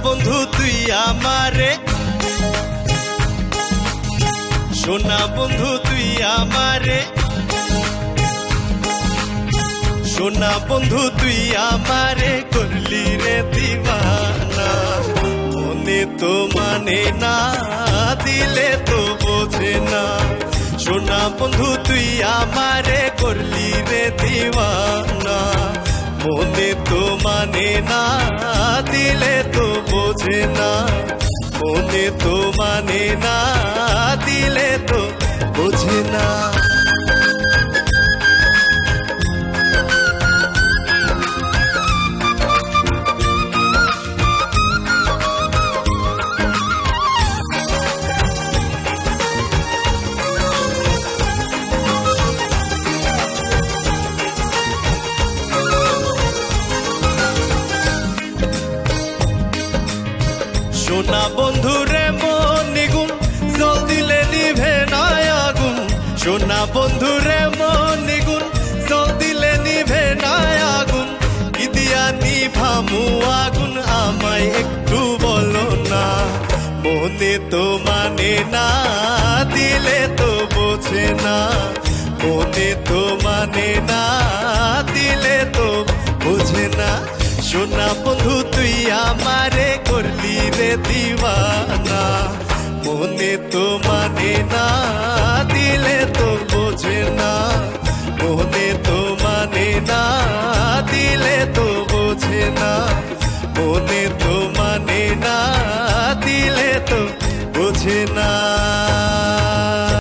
বন্ধু তুই আমারে, সোনা বন্ধু তুই আমারে, সোনা বন্ধু তুই আমারে করলি রে দিবানা। মনে তো মানে না, দিলে তো বোঝে না। সোনা বন্ধু তুই আমারে করলি রে দিবানা। মনে তো মানে না, দিলে তো বোঝে না। মনে তো মানে না, দিলে তো বোঝে না। সোনা বন্ধুরে মন নিগুণ, জল দিলে নিভে না আগুন। সোনা বন্ধুরে মন নিগুণ, জল দিলে নিভে না আগুন। কি দিয়া নিভামু আগুন আমায় একটু বলো না। মনে তো মানে না, দিলে তো বোঝে না। মনে তো মানে না, দিলে তো বোঝে না। সোনা বন্ধু তুই আমারে করলি রে দিবানা। মনে তো মানে না, দিলে তো বোঝে না। মনে তো মানে না, দিলে তো বোঝে না। মনে তো